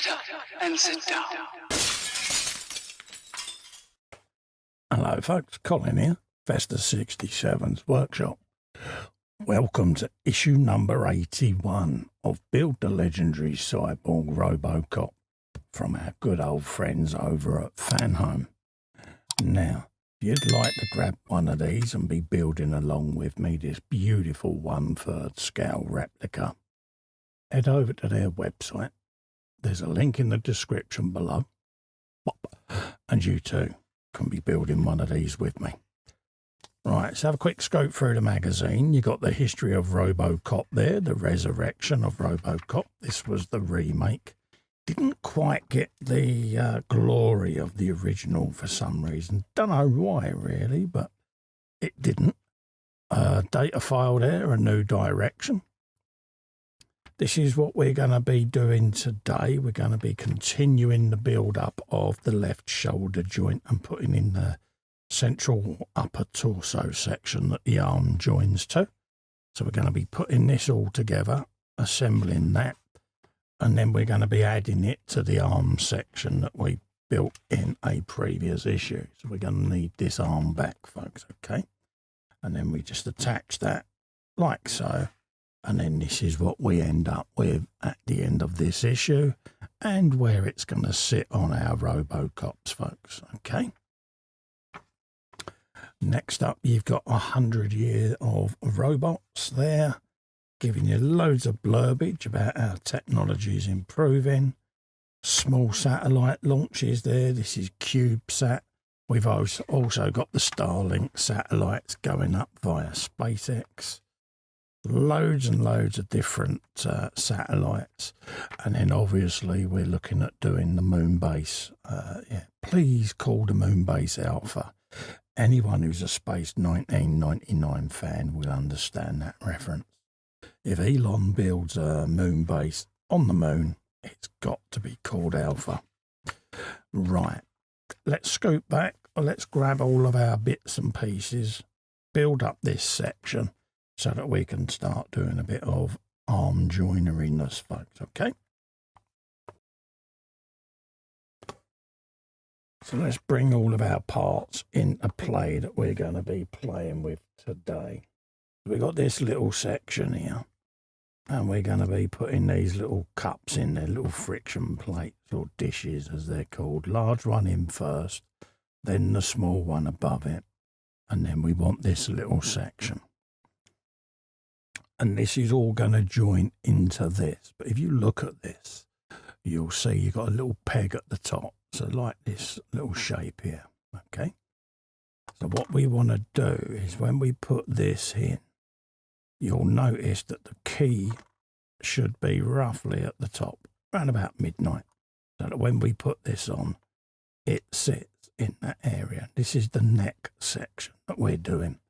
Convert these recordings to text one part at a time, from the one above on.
Shut up and sit down. Hello folks, Colin here, Vesta 67's workshop. Welcome to issue number 81 of Build the Legendary Cyborg RoboCop from our good old friends over at Fanhome. Now, if you'd like to grab one of these and be building along with me this beautiful 1/3 scale replica, head over to their website. There's a link in the description below, and you too can be building one of these with me. Right, let's have a quick scope through the magazine. You got the history of RoboCop there, the resurrection of RoboCop. This was the remake. Didn't quite get the glory of the original for some reason. Don't know why really, but it didn't. Data file there, a new direction. This is what we're going to be doing today. We're going to be continuing the build-up of the left shoulder joint and putting in the central upper torso section that the arm joins to. So we're going to be putting this all together, assembling that, and then we're going to be adding it to the arm section that we built in a previous issue. So we're going to need this arm back, folks, okay? And then we just attach that like so. And then this is what we end up with at the end of this issue and where it's going to sit on our RoboCops, folks, okay? Next up, you've got 100 years of robots there, giving you loads of blurbage about how technology is improving. Small satellite launches there. This is CubeSat. We've also got the Starlink satellites going up via SpaceX. Loads and loads of different satellites, and then obviously we're looking at doing the moon base. Please call the moon base Alpha. Anyone who's a Space 1999 fan will understand that reference. If Elon builds a moon base on the moon, it's got to be called Alpha. Right, let's scoot back. Let's grab all of our bits and pieces, build up this section, so that we can start doing a bit of arm joineriness, folks, okay? So let's bring all of our parts into play that we're going to be playing with today. We've got this little section here, and we're going to be putting these little cups in there, little friction plates or dishes as they're called. Large one in first, then the small one above it, and then we want this little section. And this is all going to join into this. But if you look at this, you'll see you've got a little peg at the top. So like this little shape here, okay? So what we want to do is when we put this in, you'll notice that the key should be roughly at the top, around about midnight. So that when we put this on, it sits in that area. This is the neck section that we're doing.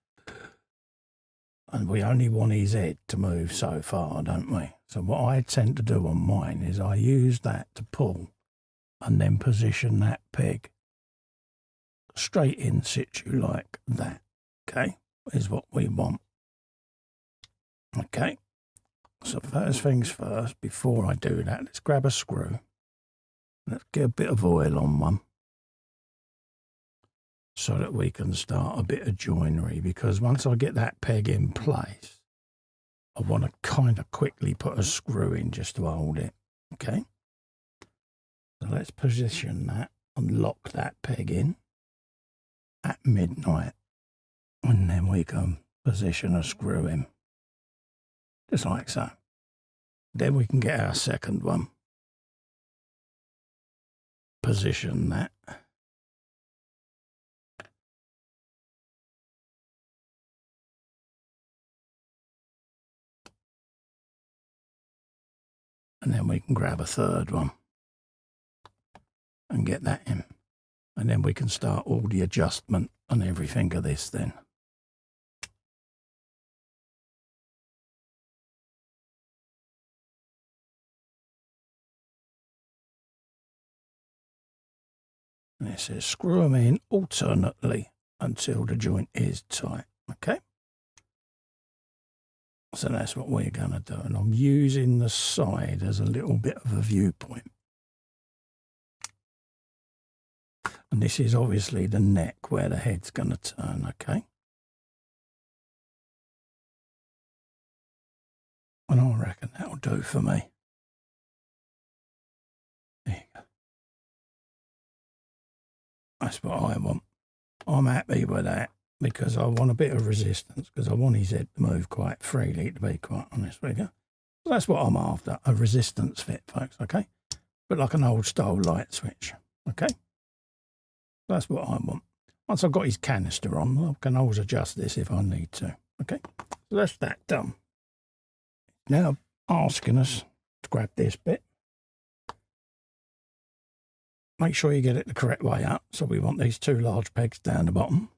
And we only want his head to move so far, don't we? So what I tend to do on mine is I use that to pull and then position that peg straight in situ like that, okay? Is what we want. Okay, so first things first, before I do that, let's grab a screw. Let's get a bit of oil on one, so that we can start a bit of joinery, because once I get that peg in place, I want to kind of quickly put a screw in just to hold it, okay? So let's position that and lock that peg in at midnight, and then we can position a screw in, just like so. Then we can get our second one, position that, and then we can grab a third one and get that in. And then we can start all the adjustment and everything of this then. And it says screw them in alternately until the joint is tight, okay? So that's what we're going to do. And I'm using the side as a little bit of a viewpoint. And this is obviously the neck where the head's going to turn, okay? And I reckon that'll do for me. There you go. That's what I want. I'm happy with that because I want a bit of resistance because I want his head to move quite freely, to be quite honest with you. So that's what I'm after, a resistance fit, folks, okay? But like an old style light switch, okay? That's what I want. Once I've got his canister on, I can always adjust this if I need to, okay? So that's that done. Now asking us to grab this bit. Make sure you get it the correct way up. So we want these two large pegs down the bottom.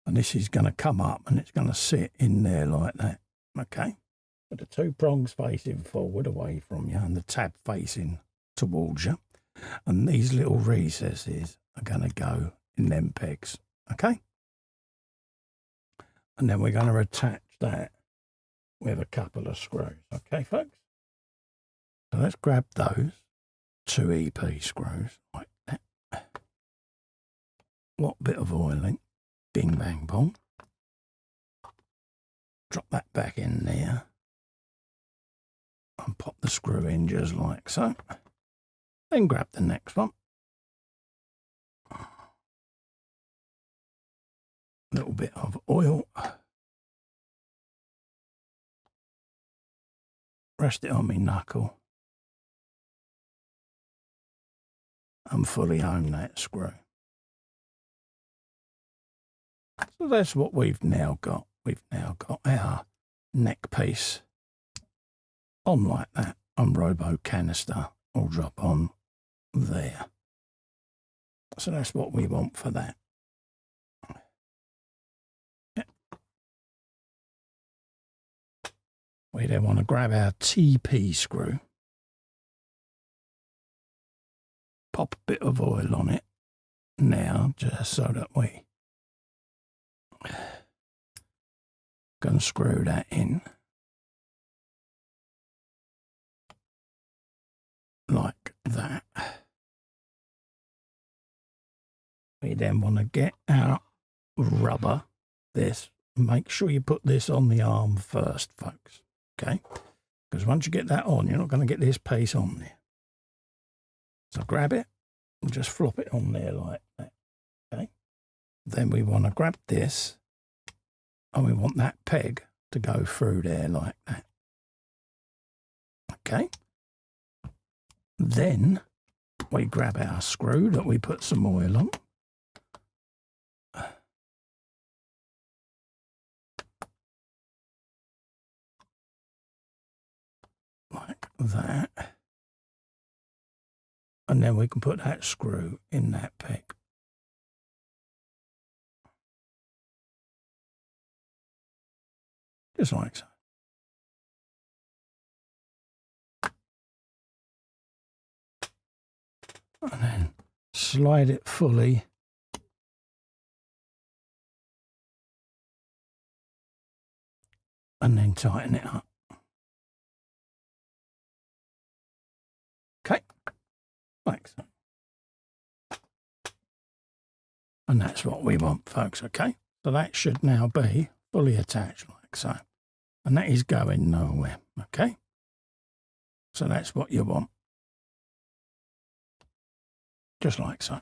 And this is going to come up and it's going to sit in there like that, okay? With the two prongs facing forward away from you and the tab facing towards you. And these little recesses are going to go in them pegs, okay? And then we're going to attach that with a couple of screws, okay, folks? So let's grab those two EP screws like that. What bit of oiling, bing bang bong. Drop that back in there and pop the screw in just like so. Then grab the next one. A little bit of oil. Rest it on my knuckle. And fully home that screw. So that's what we've now got. We've now got our neck piece on like that. And robo canister will drop on there. So that's what we want for that. Yeah. We then want to grab our TP screw. Pop a bit of oil on it now, just so that we can screw that in like that. We then want to get our rubber, this, make sure you put this on the arm first, folks, okay? Because once you get that on, you're not going to get this piece on there. So grab it and just flop it on there like that, okay? Then we want to grab this and we want that peg to go through there like that, okay? Then we grab our screw that we put some oil on. Like that. And then we can put that screw in that peg. Just like so. And then slide it fully. And then tighten it up. Okay. Like so. And that's what we want, folks, okay? So that should now be fully attached like so. And that is going nowhere, okay? So that's what you want. Just like so.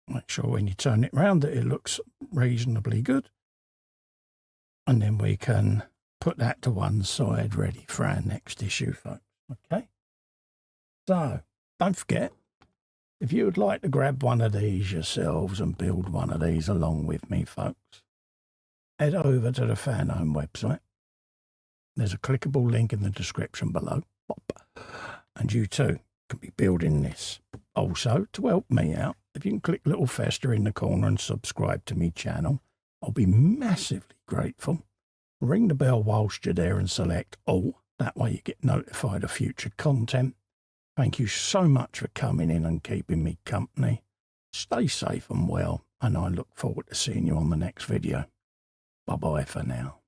Make sure when you turn it round that it looks reasonably good. And then we can put that to one side ready for our next issue, folks, okay? So, don't forget, if you would like to grab one of these yourselves and build one of these along with me, folks, head over to the Fanhome website. There's a clickable link in the description below. And you too can be building this. Also, to help me out, if you can click little fester in the corner and subscribe to me channel, I'll be massively grateful. Ring the bell whilst you're there and select all. That way you get notified of future content. Thank you so much for coming in and keeping me company. Stay safe and well, and I look forward to seeing you on the next video. Bye-bye for now.